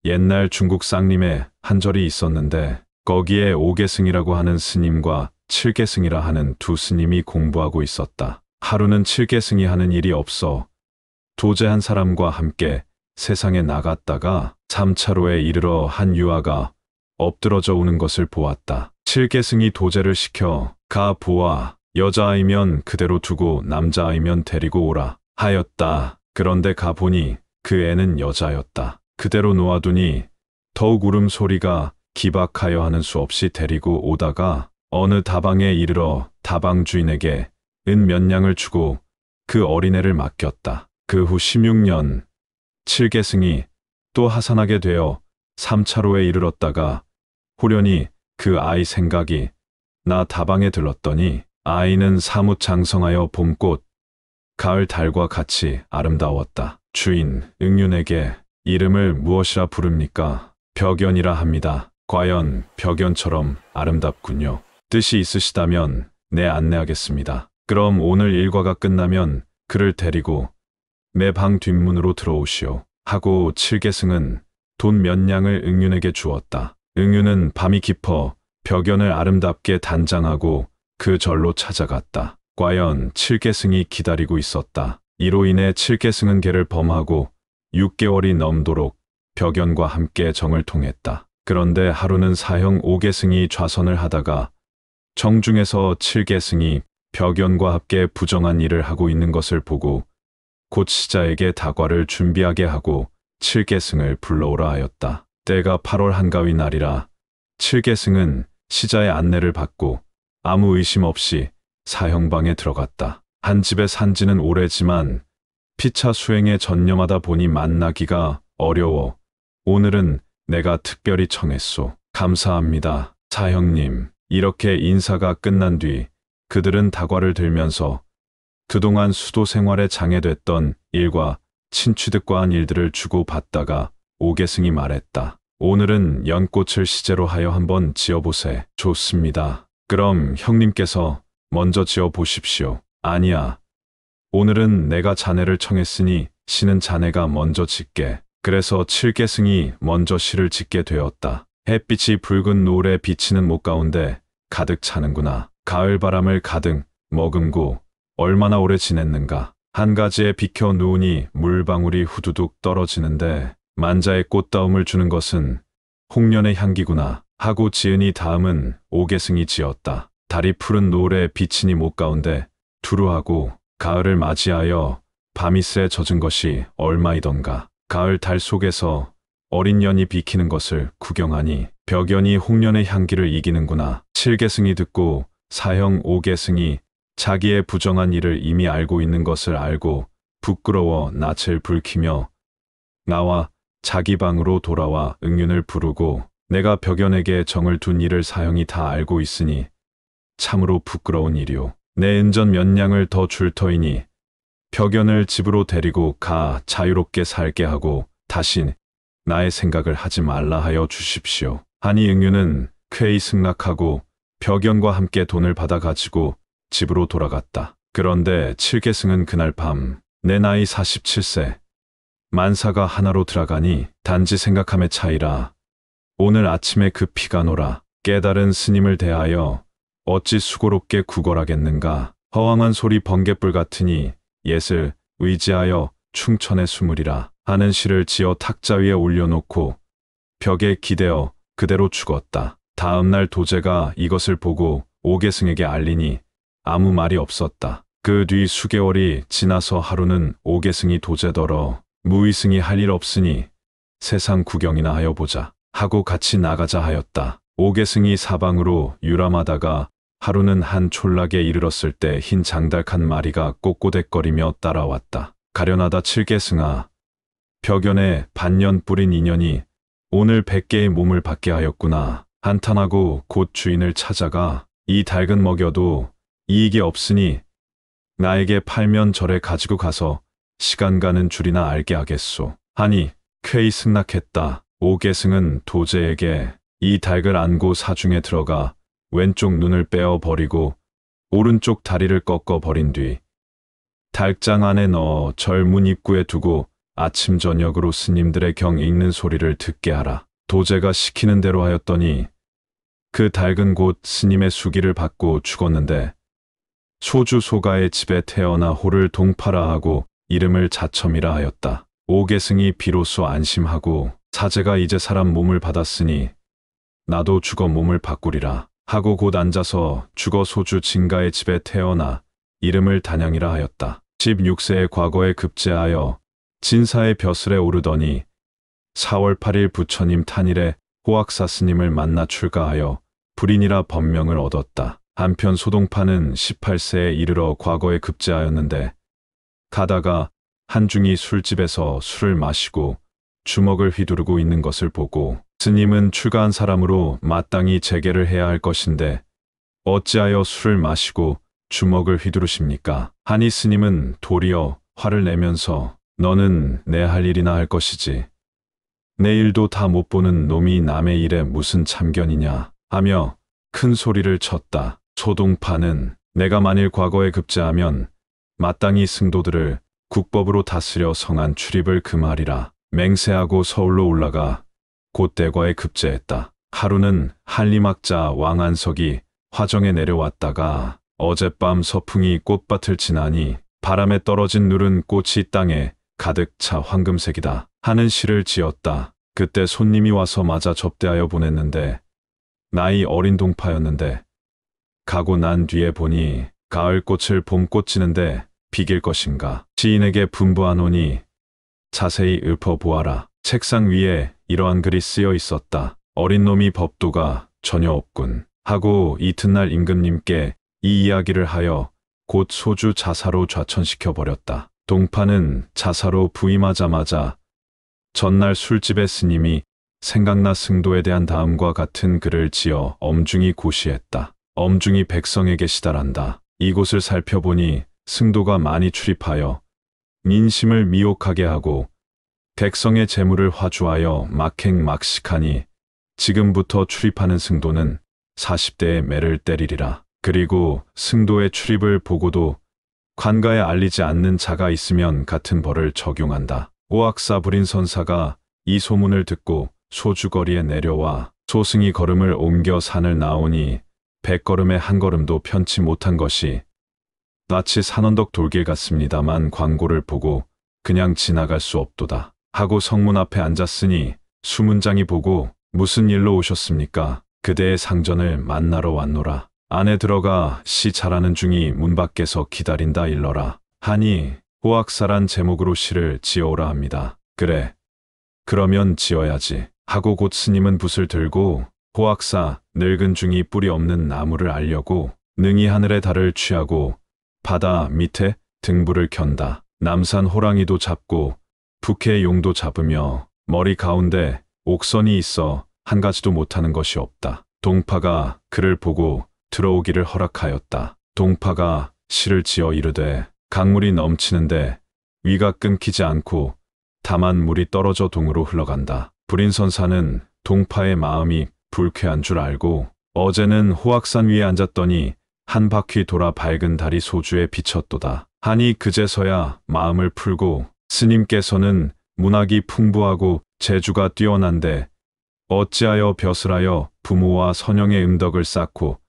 옛날 중국 쌍림에 한 절이 있었는데 거기에 오계승이라고 하는 스님과 칠계승이라 하는 두 스님이 공부하고 있었다. 하루는 칠계승이 하는 일이 없어 도제 한 사람과 함께 세상에 나갔다가 3차로에 이르러 한 유아가 엎드러져 우는 것을 보았다. 칠계승이 도제를 시켜 가 보아 여자아이면 그대로 두고 남자아이면 데리고 오라 하였다. 그런데 가 보니 그 애는 여자였다. 그대로 놓아두니 더욱 울음소리가 기박하여 하는 수 없이 데리고 오다가 어느 다방에 이르러 다방 주인에게 은 몇 냥을 주고 그 어린애를 맡겼다. 그 후 16년 칠계승이 또 하산하게 되어 3차로에 이르렀다가 호련히 그 아이 생각이 나 다방에 들렀더니 아이는 사뭇 장성하여 봄꽃, 가을 달과 같이 아름다웠다. 주인 응윤에게 이름을 무엇이라 부릅니까? 벽연이라 합니다. 과연 벽연처럼 아름답군요. 뜻이 있으시다면 내 안내하겠습니다. 그럼 오늘 일과가 끝나면 그를 데리고 내 방 뒷문으로 들어오시오. 하고 칠계승은 돈 몇 냥을 응윤에게 주었다. 응윤은 밤이 깊어 벽연을 아름답게 단장하고 그 절로 찾아갔다. 과연 칠계승이 기다리고 있었다. 이로 인해 칠계승은 개를 범하고 6개월이 넘도록 벽연과 함께 정을 통했다. 그런데 하루는 사형 오계승이 좌선을 하다가 정중에서 칠계승이 벽연과 함께 부정한 일을 하고 있는 것을 보고 곧 시자에게 다과를 준비하게 하고 칠계승을 불러오라 하였다. 때가 8월 한가위 날이라 칠계승은 시자의 안내를 받고 아무 의심 없이 사형방에 들어갔다. 한 집에 산 지는 오래지만 피차 수행에 전념하다 보니 만나기가 어려워 오늘은 내가 특별히 청했소. 감사합니다. 사형님. 이렇게 인사가 끝난 뒤 그들은 다과를 들면서 그동안 수도 생활에 장애됐던 일과 친취득과 한 일들을 주고받다가 오계승이 말했다. 오늘은 연꽃을 시제로 하여 한번 지어보세. 좋습니다. 그럼 형님께서 먼저 지어보십시오. 아니야. 오늘은 내가 자네를 청했으니 시는 자네가 먼저 짓게. 그래서 칠계승이 먼저 시를 짓게 되었다. 햇빛이 붉은 노을에 비치는 목 가운데 가득 차는구나. 가을 바람을 가득 머금고 얼마나 오래 지냈는가. 한 가지에 비켜 누우니 물방울이 후두둑 떨어지는데 만자의 꽃다움을 주는 것은 홍련의 향기구나 하고 지으니 다음은 오계승이 지었다. 달이 푸른 노을에 비치니 목 가운데 두루하고 가을을 맞이하여 밤이슬에 젖은 것이 얼마이던가. 가을 달 속에서 어린 연이 비키는 것을 구경하니 벽연이 홍련의 향기를 이기는구나. 칠계승이 듣고 사형 오계승이 자기의 부정한 일을 이미 알고 있는 것을 알고 부끄러워 낯을 붉히며 나와 자기 방으로 돌아와 응윤을 부르고 내가 벽연에게 정을 둔 일을 사형이 다 알고 있으니 참으로 부끄러운 일이오. 내 은전 몇 냥을 더 줄 터이니 벽연을 집으로 데리고 가 자유롭게 살게 하고 다신 나의 생각을 하지 말라 하여 주십시오. 하니 응윤은 쾌히 승낙하고 벽연과 함께 돈을 받아 가지고 집으로 돌아갔다. 그런데 칠계승은 그날 밤 내 나이 47세 만사가 하나로 들어가니 단지 생각함의 차이라 오늘 아침에 그 피가 노라. 깨달은 스님을 대하여 어찌 수고롭게 구걸하겠는가. 허황한 소리 번갯불 같으니 옛을 의지하여 충천에 숨으리라 하는 시를 지어 탁자 위에 올려놓고 벽에 기대어 그대로 죽었다. 다음 날 도제가 이것을 보고 오계승에게 알리니 아무 말이 없었다. 그 뒤 수개월이 지나서 하루는 오계승이 도제더러 무의승이 할 일 없으니 세상 구경이나 하여 보자 하고 같이 나가자 하였다. 오계승이 사방으로 유람하다가 하루는 한 촌락에 이르렀을 때 흰 장닭1 마리가 꼬꼬댁거리며 따라왔다. 가련하다 칠계승아. 벽연에 반년 뿌린 인연이 오늘 100개의 몸을 받게 하였구나. 한탄하고 곧 주인을 찾아가 이 닭은 먹여도 이익이 없으니 나에게 팔면 절에 가지고 가서 시간 가는 줄이나 알게 하겠소. 하니 쾌히 승낙했다. 오계승은 도제에게 이 닭을 안고 사중에 들어가 왼쪽 눈을 빼어 버리고 오른쪽 다리를 꺾어 버린 뒤 닭장 안에 넣어 절 문 입구에 두고 아침 저녁으로 스님들의 경 읽는 소리를 듣게 하라. 도제가 시키는 대로 하였더니 그 닭은 곧 스님의 수기를 받고 죽었는데 소주 소가의 집에 태어나 호를 동파라 하고 이름을 자첨이라 하였다. 오계승이 비로소 안심하고 사제가 이제 사람 몸을 받았으니 나도 죽어 몸을 바꾸리라 하고 곧 앉아서 죽어 소주 진가의 집에 태어나 이름을 단양이라 하였다. 16세의 과거에 급제하여 진사의 벼슬에 오르더니 4월 8일 부처님 탄일에 호학사 스님을 만나 출가하여 불인이라 법명을 얻었다. 한편 소동파는 18세에 이르러 과거에 급제하였는데 가다가 한중이 술집에서 술을 마시고 주먹을 휘두르고 있는 것을 보고 스님은 출가한 사람으로 마땅히 제계를 해야 할 것인데 어찌하여 술을 마시고 주먹을 휘두르십니까? 하니 스님은 도리어 화를 내면서 너는 내 할 일이나 할 것이지 내 일도 다 못 보는 놈이 남의 일에 무슨 참견이냐 하며 큰 소리를 쳤다. 소동파는 내가 만일 과거에 급제하면 마땅히 승도들을 국법으로 다스려 성안 출입을 금하리라. 맹세하고 서울로 올라가 곧 대과에 급제했다. 하루는 한림학자 왕안석이 화정에 내려왔다가 어젯밤 서풍이 꽃밭을 지나니 바람에 떨어진 누른 꽃이 땅에 가득 차 황금색이다 하는 시를 지었다. 그때 손님이 와서 맞아 접대하여 보냈는데 나이 어린 동파였는데 가고 난 뒤에 보니 가을 꽃을 봄꽃 지는데 비길 것인가 시인에게 분부하노니 자세히 읊어보아라. 책상 위에 이러한 글이 쓰여 있었다. 어린 놈이 법도가 전혀 없군 하고 이튿날 임금님께 이 이야기를 하여 곧 소주 자사로 좌천시켜 버렸다. 동파는 자사로 부임하자마자 전날 술집의 스님이 생각나 승도에 대한 다음과 같은 글을 지어 엄중히 고시했다. 엄중히 백성에게 시달한다. 이곳을 살펴보니 승도가 많이 출입하여 민심을 미혹하게 하고 백성의 재물을 화주하여 막행막식하니 지금부터 출입하는 승도는 40대에 매를 때리리라. 그리고 승도의 출입을 보고도 관가에 알리지 않는 자가 있으면 같은 벌을 적용한다. 호학사 불인선사가 이 소문을 듣고 소주거리에 내려와 소승이 걸음을 옮겨 산을 나오니 100걸음에 한 걸음도 편치 못한 것이 마치 산언덕 돌길 같습니다만 광고를 보고 그냥 지나갈 수 없도다 하고 성문 앞에 앉았으니 수문장이 보고 무슨 일로 오셨습니까? 그대의 상전을 만나러 왔노라. 안에 들어가 시 잘하는 중이 문 밖에서 기다린다 일러라 하니 호학사란 제목으로 시를 지어오라 합니다. 그래 그러면 지어야지 하고 곧 스님은 붓을 들고 호학사 늙은 중이 뿌리 없는 나무를 알려고 능히 하늘의 달을 취하고 바다 밑에 등불을 켠다. 남산 호랑이도 잡고 북해 용도 잡으며 머리 가운데 옥선이 있어 한 가지도 못하는 것이 없다. 동파가 그를 보고 들어오기를 허락하였다. 동파가 시를 지어 이르되 강물이 넘치는데 위가 끊기지 않고 다만 물이 떨어져 동으로 흘러간다. 불인선사는 동파의 마음이 불쾌한 줄 알고 어제는 호학산 위에 앉았더니 한 바퀴 돌아 밝은 달이 소주에 비쳤도다 하니 그제서야 마음을 풀고 스님께서는 문학이 풍부하고 재주가 뛰어난데 어찌하여 벼슬하여 부모와 선영의 음덕을 쌓고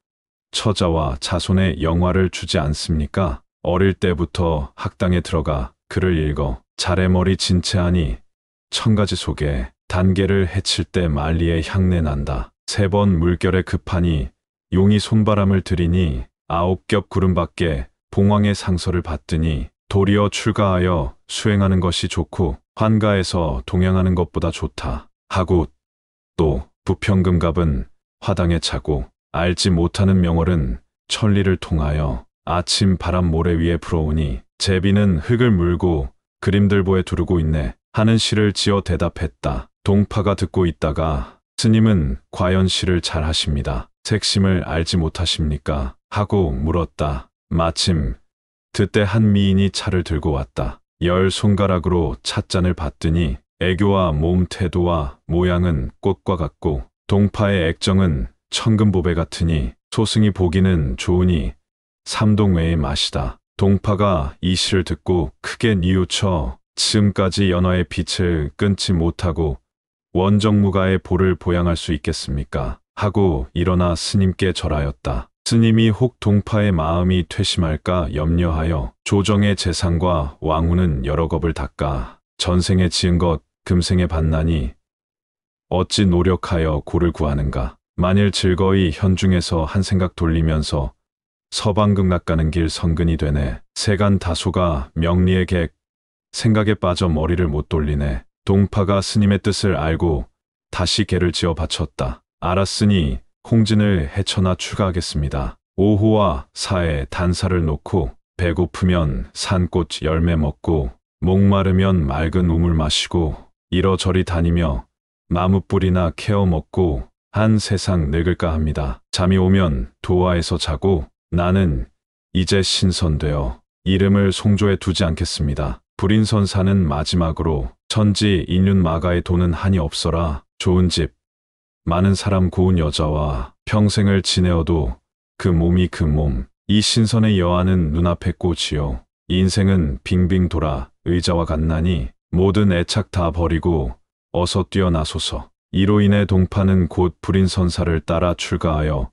처자와 자손의 영화를 주지 않습니까? 어릴 때부터 학당에 들어가 글을 읽어 자래머리 진채하니 천가지 속에 단계를 헤칠 때 만리의 향내 난다. 3번 물결에 급하니 용이 손바람을 들이니 9겹 구름 밖에 봉황의 상서를 받더니 도리어 출가하여 수행하는 것이 좋고 환가에서 동양하는 것보다 좋다 하고 또 부평금갑은 화당에 차고 알지 못하는 명월은 천리를 통하여 아침 바람 모래 위에 불어오니 제비는 흙을 물고 그림들보에 두르고 있네 하는 시를 지어 대답했다. 동파가 듣고 있다가 스님은 과연 시를 잘 하십니다. 색심을 알지 못하십니까? 하고 물었다. 마침 그때 한 미인이 차를 들고 왔다. 10손가락으로 찻잔을 받더니 애교와 몸 태도와 모양은 꽃과 같고 동파의 액정은 천금보배 같으니 소승이 보기는 좋으니 삼동 외의 맛이다. 동파가 이 시를 듣고 크게 뉘우쳐 지금까지 연화의 빛을 끊지 못하고 원정무가의 보를 보양할 수 있겠습니까? 하고 일어나 스님께 절하였다. 스님이 혹 동파의 마음이 퇴심할까 염려하여 조정의 재산과 왕후는 여러 겁을 닦아 전생에 지은 것 금생에 받나니 어찌 노력하여 고를 구하는가. 만일 즐거이 현중에서 한 생각 돌리면서 서방극락 가는 길 성근이 되네. 세간 다소가 명리의 객 생각에 빠져 머리를 못 돌리네. 동파가 스님의 뜻을 알고 다시 개를 지어 바쳤다. 알았으니 홍진을 해쳐나 추가하겠습니다. 오후와 사에 단사를 놓고 배고프면 산꽃 열매 먹고 목마르면 맑은 우물 마시고 이러저리 다니며 나무뿌리나 캐어 먹고 한 세상 늙을까 합니다. 잠이 오면 도화에서 자고 나는 이제 신선되어 이름을 송조에 두지 않겠습니다. 불인선사는 마지막으로 천지 인륜마가에 도는 한이 없어라. 좋은 집, 많은 사람 고운 여자와 평생을 지내어도 그 몸이 그 몸. 이 신선의 여아는 눈앞의 꽃이요. 인생은 빙빙 돌아 의자와 같나니 모든 애착 다 버리고 어서 뛰어나소서. 이로 인해 동파는 곧 불인선사를 따라 출가하여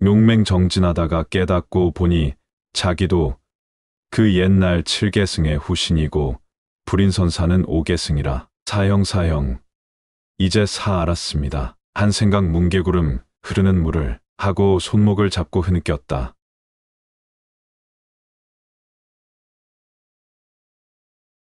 묘맹정진하다가 깨닫고 보니 자기도 그 옛날 칠계승의 후신이고 불인선사는 오계승이라. 사형 이제 알았습니다. 한 생각 뭉게구름 흐르는 물을 하고 손목을 잡고 흐느꼈다.